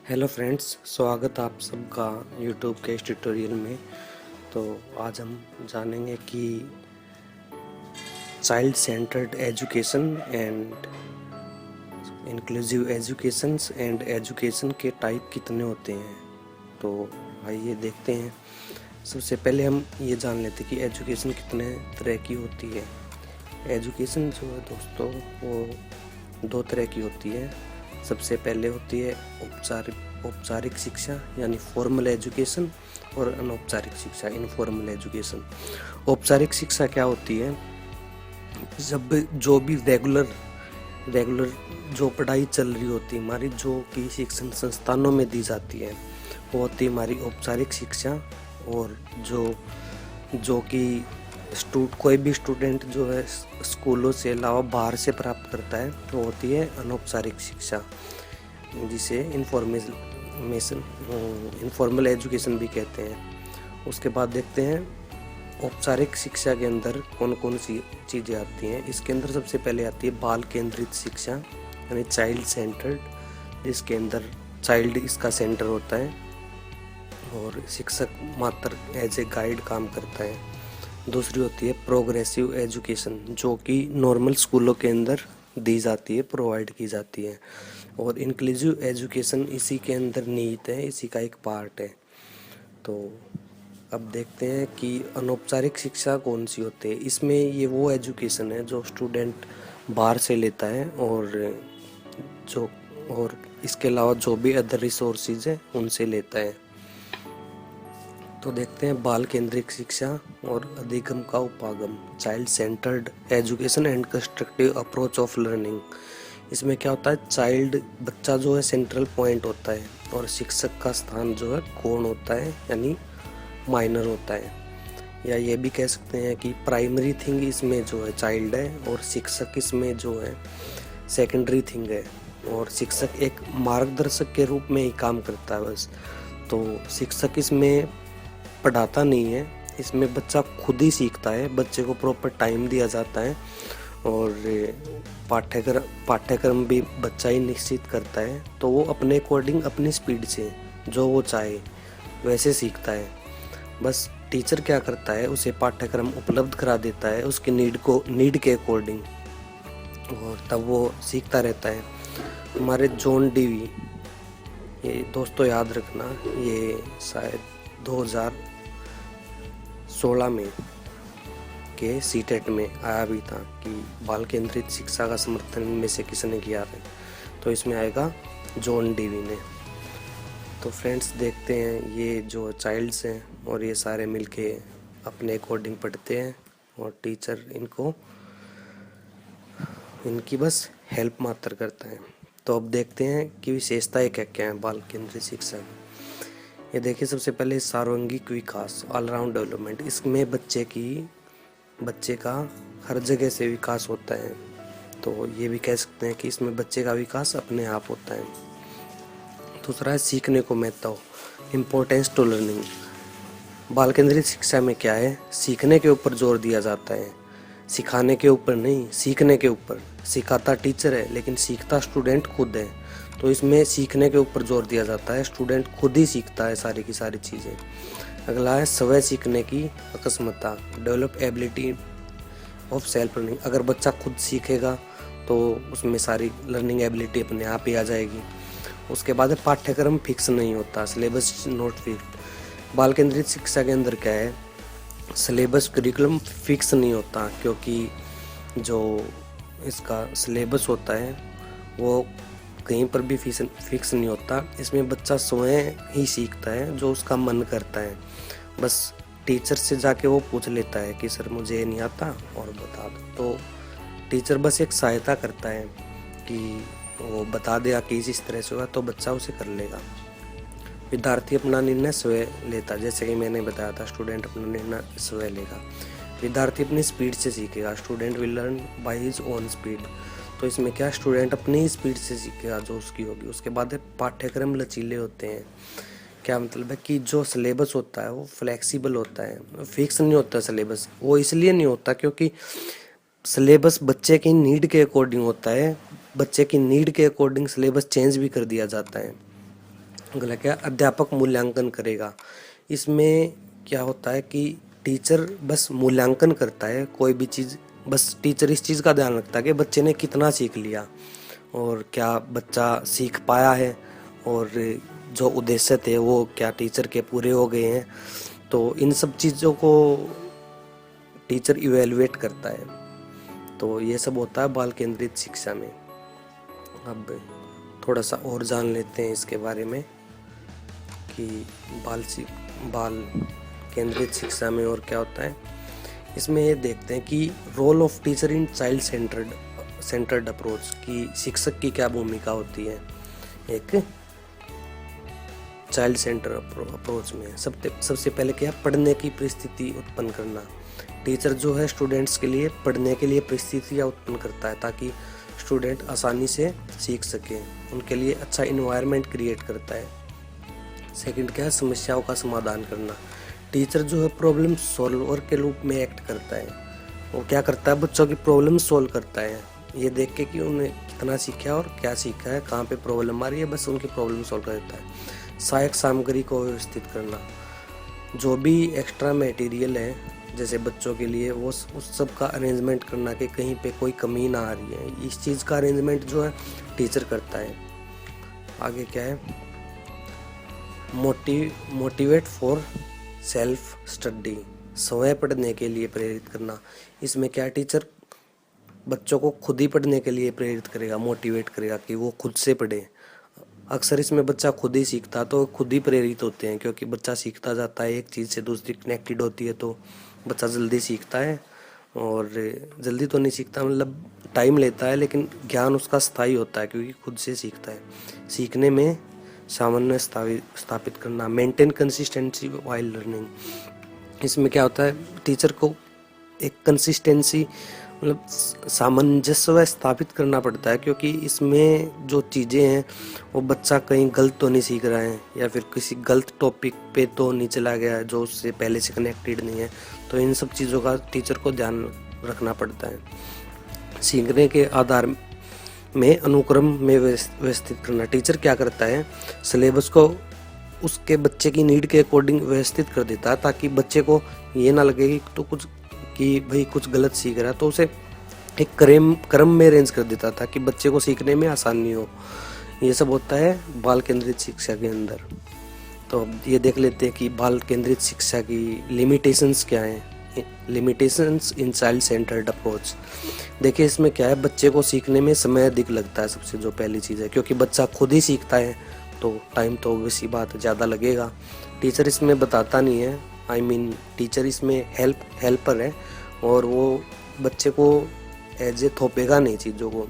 Hello friends, स्वागत आप सबका यूट्यूब के इस ट्यूटोरियल में। तो आज हम जानेंगे कि child centred education and inclusive educations and education के टाइप कितने होते हैं। तो आइए देखते हैं। सबसे पहले हम ये जान लेते हैं कि एजुकेशन कितने तरह की होती है। एजुकेशन जो है दोस्तों, वो दो तरह की होती है। सबसे पहले होती है औपचारिक शिक्षा यानी फॉर्मल एजुकेशन, और अनौपचारिक शिक्षा इनफॉर्मल एजुकेशन। औपचारिक शिक्षा क्या होती है? जब जो भी रेगुलर जो पढ़ाई चल रही होती है हमारी, जो कि शिक्षण संस्थानों में दी जाती है, वो होती है हमारी औपचारिक शिक्षा। और जो जो कि कोई भी स्टूडेंट जो है स्कूलों से अलावा बाहर से प्राप्त करता है, वो होती है अनौपचारिक शिक्षा, जिसे इनफॉर्मल एजुकेशन भी कहते हैं। उसके बाद देखते हैं औपचारिक शिक्षा के अंदर कौन कौन सी चीज़ें आती हैं। इसके अंदर सबसे पहले आती है बाल केंद्रित शिक्षा यानी चाइल्ड सेंटर्ड, जिसके अंदर चाइल्ड इसका सेंटर होता है और शिक्षक मात्र एज ए गाइड काम करता है। दूसरी होती है प्रोग्रेसिव एजुकेशन, जो कि नॉर्मल स्कूलों के अंदर दी जाती है, प्रोवाइड की जाती है। और इंक्लूसिव एजुकेशन इसी के अंदर निहित है, इसी का एक पार्ट है। तो अब देखते हैं कि अनौपचारिक शिक्षा कौन सी होती है। इसमें ये वो एजुकेशन है जो स्टूडेंट बाहर से लेता है, जो और इसके अलावा जो भी अदर रिसोर्सेज है उनसे लेता है। तो देखते हैं बाल केंद्रित शिक्षा और अधिगम का उपागम, child centred education and constructive approach of learning. इसमें क्या होता है, बच्चा जो है सेंट्रल पॉइंट होता है और शिक्षक का स्थान जो है कोण होता है यानी माइनर होता है। या ये भी कह सकते हैं कि प्राइमरी थिंग इसमें जो है चाइल्ड है, और शिक्षक इसमें जो है सेकेंडरी थिंग है। और शिक्षक एक मार्गदर्शक के रूप में ही काम करता है बस। तो शिक्षक इसमें पढ़ाता नहीं है, इसमें बच्चा खुद ही सीखता है। बच्चे को प्रॉपर टाइम दिया जाता है और पाठ्यक्रम भी बच्चा ही निश्चित करता है। तो वो अपने अकॉर्डिंग अपनी स्पीड से जो वो चाहे वैसे सीखता है। बस टीचर क्या करता है, उसे पाठ्यक्रम उपलब्ध करा देता है उसकी नीड के अकॉर्डिंग, और तब वो सीखता रहता है। हमारे जॉन डीवी, ये दोस्तों याद रखना, ये शायद 2016 में के सीटेट में आया भी था कि बाल केंद्रित शिक्षा का समर्थन इनमें से किसने किया है। तो इसमें आएगा जॉन डीवी ने। तो फ्रेंड्स देखते हैं, ये जो चाइल्ड्स हैं और ये सारे मिलके अपने अकॉर्डिंग पढ़ते हैं और टीचर इनकी बस हेल्प मात्र करता है। तो अब देखते हैं कि विशेषताएं क्या क्या हैं बाल केंद्रित शिक्षा की। ये देखिए, सबसे पहले सर्वांगीण विकास, ऑलराउंड डेवलपमेंट। इसमें बच्चे का हर जगह से विकास होता है। तो ये भी कह सकते हैं कि इसमें बच्चे का विकास अपने आप होता है। दूसरा है सीखने को महत्व, इम्पोर्टेंस टू लर्निंग। बाल केंद्रित शिक्षा में क्या है, सीखने के ऊपर जोर दिया जाता है, सिखाने के ऊपर नहीं, सीखने के ऊपर। सिखाता टीचर है लेकिन सीखता स्टूडेंट खुद है। तो इसमें सीखने के ऊपर जोर दिया जाता है, स्टूडेंट खुद ही सीखता है सारी की सारी चीज़ें। अगला है स्वयं सीखने की अक्षमता, develop ability of self learning. अगर बच्चा खुद सीखेगा तो उसमें सारी लर्निंग एबिलिटी अपने आप ही आ जाएगी। उसके बाद है पाठ्यक्रम फिक्स नहीं होता, सिलेबस नॉट फिक्स। बाल केंद्रित शिक्षा के अंदर क्या है, सिलेबस करिकुलम फिक्स नहीं होता, क्योंकि जो इसका सिलेबस होता है वो कहीं पर भी फिक्स नहीं होता। इसमें बच्चा स्वयं ही सीखता है जो उसका मन करता है। बस टीचर से जाके वो पूछ लेता है कि सर मुझे नहीं आता और बता दो। तो टीचर बस एक सहायता करता है कि वो बता देगा कि इस तरह से होगा, तो बच्चा उसे कर लेगा। विद्यार्थी अपना निर्णय स्वयं लेता, जैसे कि मैंने बताया था, स्टूडेंट अपना निर्णय स्वयं लेगा। विद्यार्थी अपनी स्पीड से सीखेगा, student will learn by his own speed. तो इसमें क्या, स्टूडेंट अपनी ही स्पीड से सीखेगा जो उसकी होगी। उसके बाद है पाठ्यक्रम लचीले होते हैं। क्या मतलब है कि जो सिलेबस होता है वो फ्लेक्सिबल होता है, फिक्स नहीं होता सिलेबस। वो इसलिए नहीं होता क्योंकि सिलेबस बच्चे की नीड के अकॉर्डिंग होता है। बच्चे की नीड के अकॉर्डिंग सिलेबस चेंज भी कर दिया जाता है। अगला क्या, अध्यापक मूल्यांकन करेगा। इसमें क्या होता है कि टीचर बस मूल्यांकन करता है कोई भी चीज़, बस टीचर इस चीज़ का ध्यान रखता है कि बच्चे ने कितना सीख लिया और क्या बच्चा सीख पाया है, और जो उद्देश्य थे वो क्या टीचर के पूरे हो गए हैं। तो इन सब चीज़ों को टीचर इवेलुएट करता है। तो ये सब होता है बाल केंद्रित शिक्षा में। अब थोड़ा सा और जान लेते हैं इसके बारे में कि बाल केंद्रित शिक्षा में और क्या होता है। इसमें ये देखते हैं कि role of teacher in child centred approach, की शिक्षक की क्या भूमिका होती है एक चाइल्ड सेंटर अप्रोच में। सबसे पहले क्या, पढ़ने की परिस्थिति उत्पन्न करना। टीचर जो है स्टूडेंट्स के लिए पढ़ने के लिए परिस्थितियाँ उत्पन्न करता है ताकि स्टूडेंट आसानी से सीख सके, उनके लिए अच्छा इन्वायरमेंट क्रिएट करता है। सेकंड क्या है, समस्याओं का समाधान करना। टीचर जो है प्रॉब्लम सॉल्वर के रूप में एक्ट करता है। वो क्या करता है, बच्चों की प्रॉब्लम सॉल्व करता है, ये देख के कि उन्हें कितना सीखा है और क्या सीखा है, कहाँ पे प्रॉब्लम आ रही है, बस उनकी प्रॉब्लम सॉल्व कर देता है। सहायक सामग्री को व्यवस्थित करना, जो भी एक्स्ट्रा मटेरियल है जैसे बच्चों के लिए, वो उस सब का अरेंजमेंट करना कि कहीं पे कोई कमी ना आ रही है, इस चीज़ का अरेंजमेंट जो है टीचर करता है। आगे क्या है, मोटिवेट फॉर सेल्फ स्टडी, स्वयं पढ़ने के लिए प्रेरित करना। इसमें क्या, टीचर बच्चों को खुद ही पढ़ने के लिए प्रेरित करेगा, मोटिवेट करेगा कि वो खुद से पढ़े। अक्सर इसमें बच्चा खुद ही सीखता तो खुद ही प्रेरित होते हैं, क्योंकि बच्चा सीखता जाता है, एक चीज़ से दूसरी कनेक्टेड होती है तो बच्चा जल्दी सीखता है। और जल्दी तो नहीं सीखता, मतलब टाइम लेता है, लेकिन ज्ञान उसका स्थायी होता है क्योंकि खुद से सीखता है। सीखने में सामान्य स्थापित करना, मेंटेन कंसिस्टेंसी वाइल लर्निंग। इसमें क्या होता है, टीचर को एक कंसिस्टेंसी मतलब सामंजस्य स्थापित करना पड़ता है, क्योंकि इसमें जो चीज़ें हैं वो बच्चा कहीं गलत तो नहीं सीख रहा है या फिर किसी गलत टॉपिक पे तो नहीं चला गया जो उससे पहले से कनेक्टेड नहीं है। तो इन सब चीज़ों का टीचर को ध्यान रखना पड़ता है। सीखने के आधार में अनुक्रम में व्यवस्थित करना। टीचर क्या करता है, सिलेबस को उसके बच्चे की नीड के अकॉर्डिंग व्यवस्थित कर देता है, ताकि बच्चे को ये ना लगे कि भाई कुछ गलत सीख रहा है, तो उसे एक क्रम में अरेंज कर देता था कि बच्चे को सीखने में आसानी हो। ये सब होता है बाल केंद्रित शिक्षा के अंदर। तो अब ये देख लेते हैं कि बाल केंद्रित शिक्षा की लिमिटेशंस क्या हैं। लिमिटेशंस इन चाइल्ड सेंटर्ड अप्रोच। देखिए इसमें क्या है, बच्चे को सीखने में समय अधिक लगता है, सबसे जो पहली चीज़ है, क्योंकि बच्चा खुद ही सीखता है तो टाइम तो वैसी बात ज़्यादा लगेगा। टीचर इसमें बताता नहीं है, टीचर इसमें हेल्पर है और वो बच्चे को एज ए थोपेगा नहीं चीज़ों को।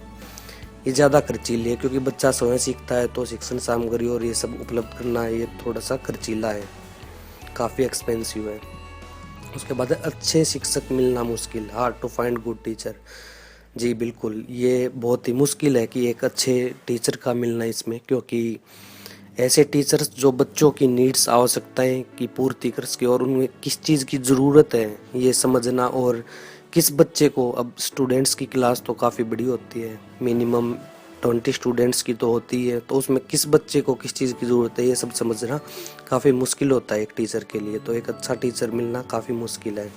ये ज़्यादा खर्चीली है, क्योंकि बच्चा स्वयं सीखता है तो शिक्षण सामग्री और ये सब उपलब्ध करना ये थोड़ा सा खर्चीला है, काफ़ी एक्सपेंसिव है। उसके बाद अच्छे शिक्षक मिलना मुश्किल, hard to find good teacher. जी बिल्कुल, ये बहुत ही मुश्किल है कि एक अच्छे टीचर का मिलना इसमें, क्योंकि ऐसे टीचर्स जो बच्चों की नीड्स आवश्यकताएं की पूर्ति कर सके और उनमें किस चीज़ की ज़रूरत है ये समझना, और किस बच्चे को, अब स्टूडेंट्स की क्लास तो काफ़ी बड़ी होती है, मिनिमम 20 स्टूडेंट्स की तो होती है, तो उसमें किस बच्चे को किस चीज़ की ज़रूरत है ये सब समझना काफ़ी मुश्किल होता है एक टीचर के लिए। तो एक अच्छा टीचर मिलना काफ़ी मुश्किल है।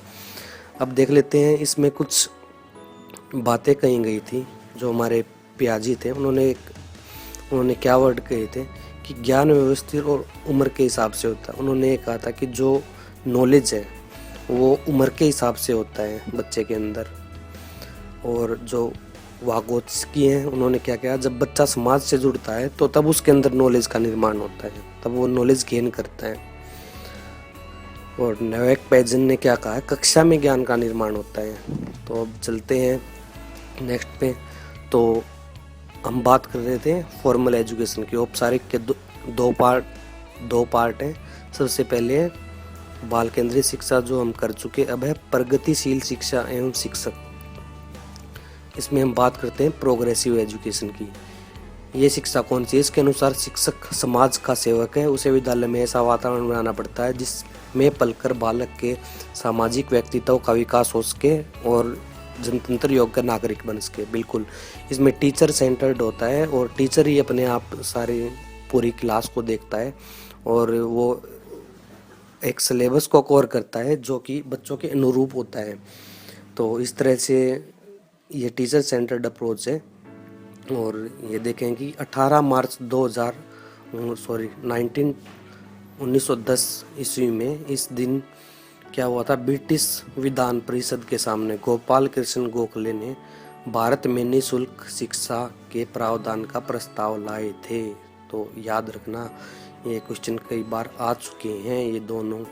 अब देख लेते हैं इसमें कुछ बातें कही गई थी जो हमारे पियाजी थे, उन्होंने क्या वर्ड कहे थे कि ज्ञान व्यवस्थित और उम्र के हिसाब से होता है। उन्होंने ये कहा था कि जो नॉलेज है वो उम्र के हिसाब से होता है बच्चे के अंदर। और जो वागोत्स्की हैं, उन्होंने क्या कहा, जब बच्चा समाज से जुड़ता है तो तब उसके अंदर नॉलेज का निर्माण होता है, तब वो नॉलेज गेन करता है। और नोवेक पैजन ने क्या कहा है, कक्षा में ज्ञान का निर्माण होता है। तो अब चलते हैं नेक्स्ट पे। तो हम बात कर रहे थे फॉर्मल एजुकेशन की। औपचारिक के दो पार्ट हैं। सबसे पहले है बाल केंद्रित शिक्षा जो हम कर चुके, अब है प्रगतिशील शिक्षा एवं शिक्षक। इसमें हम बात करते हैं प्रोग्रेसिव एजुकेशन की। ये शिक्षा कौन सी है, इसके अनुसार शिक्षक समाज का सेवक है, उसे विद्यालय में ऐसा वातावरण बनाना पड़ता है जिसमें पलकर बालक के सामाजिक व्यक्तित्व का विकास हो सके और जनतंत्र योग्य नागरिक बन सके। बिल्कुल, इसमें टीचर सेंटर्ड होता है और टीचर ही अपने आप सारे पूरी क्लास को देखता है और वो एक सिलेबस को कवर करता है जो कि बच्चों के अनुरूप होता है। तो इस तरह से ये टीचर सेंटर्ड अप्रोच है। और ये देखें कि 18 मार्च 1910 ईस्वी में इस दिन क्या हुआ था, ब्रिटिश विधान परिषद के सामने गोपाल कृष्ण गोखले ने भारत में निःशुल्क शिक्षा के प्रावधान का प्रस्ताव लाए थे। तो याद रखना, ये क्वेश्चन कई बार आ चुके हैं ये दोनों।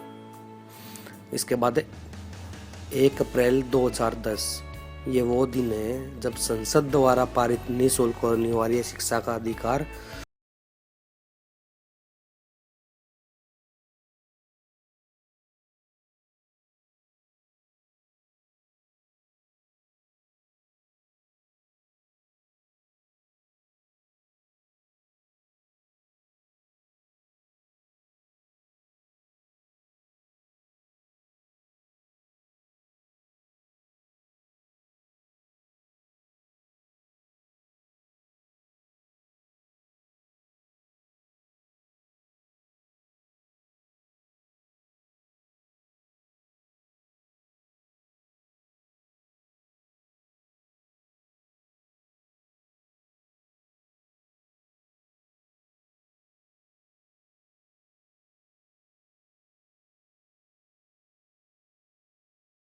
इसके बाद 1 अप्रैल 2010, ये वो दिन है जब संसद द्वारा पारित निःशुल्क और अनिवार्य शिक्षा का अधिकार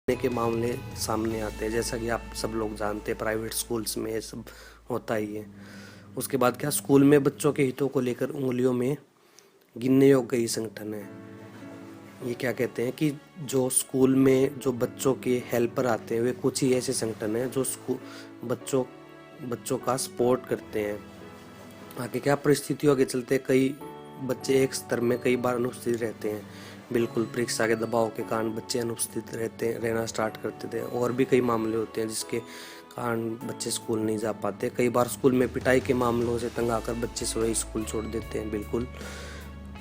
के मामले सामने आते हैं। जैसा कि आप सब लोग जानते हैं, प्राइवेट स्कूल्स में ये सब होता ही है। उसके बाद क्या, स्कूल में बच्चों के हितों को लेकर उंगलियों में गिनने योग्य कई संगठन है। ये क्या कहते हैं कि जो स्कूल में जो बच्चों के हेल्पर आते हैं वे कुछ ही ऐसे संगठन हैं जो बच्चों का सपोर्ट करते हैं। आगे क्या, परिस्थितियों के चलते कई बच्चे एक स्तर में कई बार अनुपस्थित रहते हैं। बिल्कुल, परीक्षा के दबाव के कारण बच्चे अनुपस्थित रहना स्टार्ट करते थे। और भी कई मामले होते हैं जिसके कारण बच्चे स्कूल नहीं जा पाते। कई बार स्कूल में पिटाई के मामलों से तंग आकर बच्चे स्वयं स्कूल छोड़ देते हैं। बिल्कुल।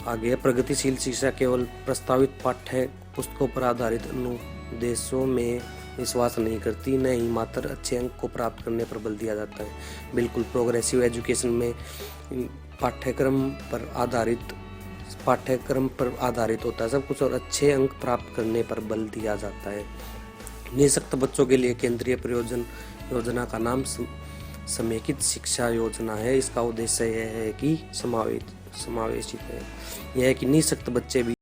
आगे, प्रगतिशील शिक्षा केवल प्रस्तावित पाठ्य पुस्तकों पर आधारित अनुदेशों में विश्वास नहीं करती, न ही मात्र अच्छे अंक को प्राप्त करने पर बल दिया जाता है। बिल्कुल, प्रोग्रेसिव एजुकेशन में पाठ्यक्रम पर आधारित होता है सब कुछ और अच्छे अंक प्राप्त करने पर बल दिया जाता है। निःशक्त बच्चों के लिए केंद्रीय प्रयोजन योजना का नाम समेकित शिक्षा योजना है। इसका उद्देश्य यह है कि समावेशित है, यह है कि निःशक्त बच्चे भी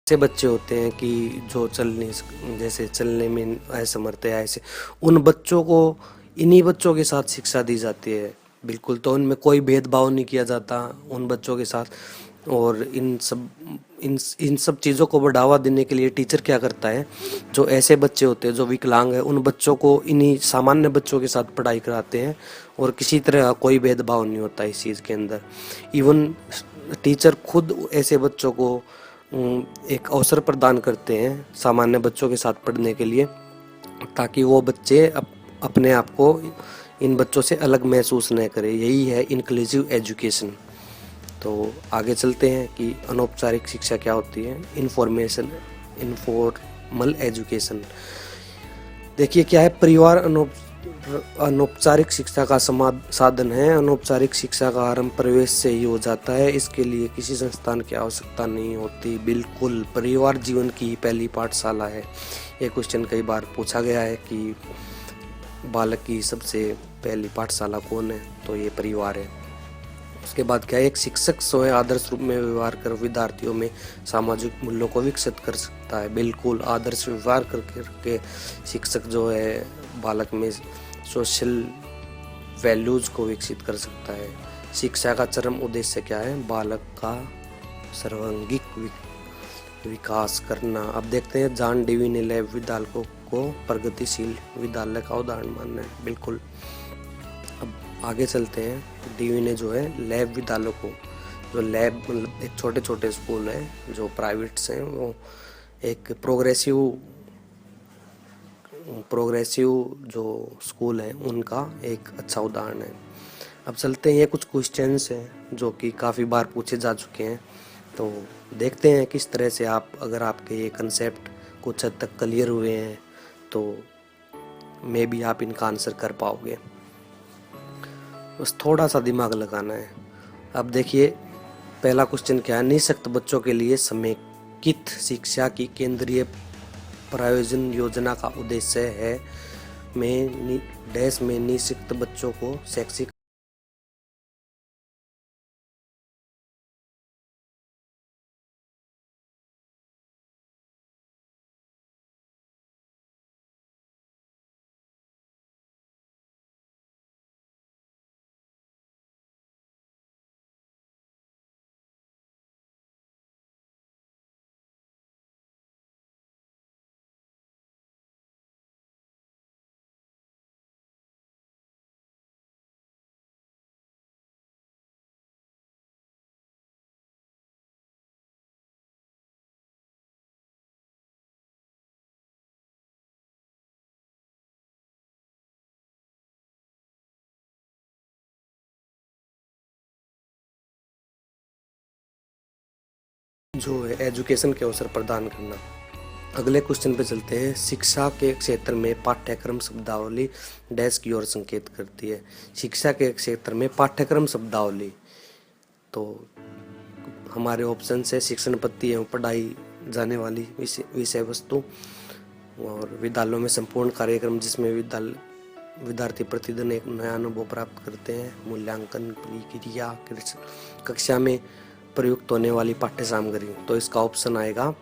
ऐसे बच्चे होते हैं कि जो जैसे चलने में असमर्थ है, ऐसे उन बच्चों को इन्हीं बच्चों के साथ शिक्षा दी जाती है। बिल्कुल, तो उनमें कोई भेदभाव नहीं किया जाता उन बच्चों के साथ। और इन सब चीज़ों को बढ़ावा देने के लिए टीचर क्या करता है, जो ऐसे बच्चे होते हैं जो विकलांग है उन बच्चों को इन्हीं सामान्य बच्चों के साथ पढ़ाई कराते हैं और किसी तरह का कोई भेदभाव नहीं होता इस चीज़ के अंदर। इवन टीचर खुद ऐसे बच्चों को एक अवसर प्रदान करते हैं सामान्य बच्चों के साथ पढ़ने के लिए, ताकि वो बच्चे अपने आप को इन बच्चों से अलग महसूस न करें। यही है इंक्लूसिव एजुकेशन। तो आगे चलते हैं कि अनौपचारिक शिक्षा क्या होती है। इनफॉर्मल एजुकेशन, देखिए क्या है, परिवार अनौपचारिक शिक्षा का साधन है। अनौपचारिक शिक्षा का आरंभ प्रवेश से ही हो जाता है, इसके लिए किसी संस्थान की आवश्यकता नहीं होती। बिल्कुल, परिवार जीवन की पहली पाठशाला है। ये क्वेश्चन कई बार पूछा गया है कि बालक की सबसे पहली पाठशाला कौन है, तो ये परिवार है। उसके बाद क्या है, एक शिक्षक स्वयं आदर्श रूप में व्यवहार कर विद्यार्थियों में सामाजिक मूल्यों को विकसित कर सकता है। बिल्कुल, आदर्श व्यवहार करके शिक्षक जो है बालक में सोशल वैल्यूज को विकसित कर सकता है। शिक्षा का चरम उद्देश्य क्या है, बालक का सर्वांगीण विकास करना। अब देखते हैं, जॉन डेवी ने लैब विद्यालयों को प्रगतिशील विद्यालय का उदाहरण माना है। बिल्कुल, अब आगे चलते हैं। डेवी ने जो है लैब विद्यालयों को, जो लैब मतलब एक छोटे छोटे स्कूल हैं जो प्राइवेट्स हैं, वो एक प्रोग्रेसिव प्रोग्रेसिव जो स्कूल हैं उनका एक अच्छा उदाहरण है। अब चलते हैं, ये कुछ क्वेश्चंस हैं जो कि काफ़ी बार पूछे जा चुके हैं, तो देखते हैं किस तरह से आप, अगर आपके ये कंसेप्ट कुछ हद तक क्लियर हुए हैं तो मे बी आप इनका आंसर कर पाओगे। बस थोड़ा सा दिमाग लगाना है। अब देखिए पहला क्वेश्चन क्या है, निःशक्त बच्चों के लिए समेकित शिक्षा की केंद्रीय प्रायोजन योजना का उद्देश्य है में डैश में निःशक्त बच्चों को शैक्षिक जो है एजुकेशन के अवसर प्रदान करना। अगले क्वेश्चन पे चलते हैं, शिक्षा के क्षेत्र में पाठ्यक्रम शब्दावली डैश की ओर संकेत करती है। शिक्षा के क्षेत्र में पाठ्यक्रम शब्दावली, तो हमारे ऑप्शन से शिक्षण पद्धति एवं पढ़ाई जाने वाली विषय वस्तु, और विद्यालयों में संपूर्ण कार्यक्रम जिसमें विद्यार्थी प्रतिदिन एक नया अनुभव प्राप्त करते हैं, मूल्यांकन प्रक्रिया, कक्षा में प्रयुक्त होने वाली पाठ्य सामग्री, तो इसका ऑप्शन आएगा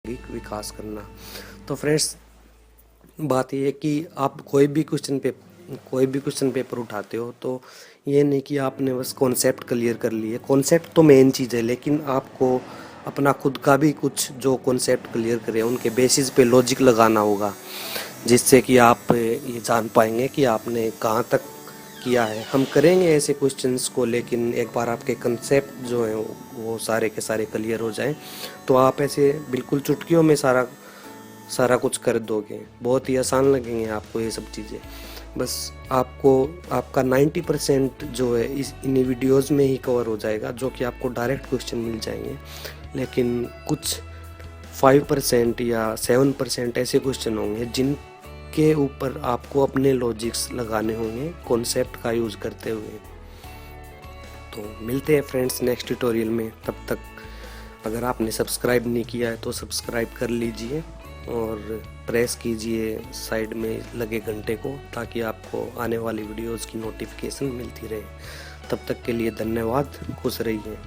विकास करना। तो फ्रेंड्स बात यह है कि आप कोई भी क्वेश्चन पेपर उठाते हो तो ये नहीं कि आपने बस कॉन्सेप्ट क्लियर कर लिए। कॉन्सेप्ट तो मेन चीज़ है, लेकिन आपको अपना खुद का भी कुछ जो कॉन्सेप्ट क्लियर करें उनके बेसिस पे लॉजिक लगाना होगा, जिससे कि आप ये जान पाएंगे कि आपने कहाँ तक किया है। हम करेंगे ऐसे क्वेश्चंस को, लेकिन एक बार आपके कंसेप्ट जो हैं वो सारे के सारे क्लियर हो जाएं तो आप ऐसे बिल्कुल चुटकियों में सारा कुछ कर दोगे। बहुत ही आसान लगेंगे आपको ये सब चीज़ें। बस आपको आपका 90% जो है इन वीडियोस में ही कवर हो जाएगा, जो कि आपको डायरेक्ट क्वेश्चन मिल जाएंगे। लेकिन कुछ 5% या 7% ऐसे क्वेश्चन होंगे जिनके ऊपर आपको अपने लॉजिक्स लगाने होंगे कॉन्सेप्ट का यूज़ करते हुए। तो मिलते हैं फ्रेंड्स नेक्स्ट ट्यूटोरियल में। तब तक अगर आपने सब्सक्राइब नहीं किया है तो सब्सक्राइब कर लीजिए और प्रेस कीजिए साइड में लगे घंटे को, ताकि आपको आने वाली वीडियोस की नोटिफिकेशन मिलती रहे। तब तक के लिए धन्यवाद, खुश रहिए।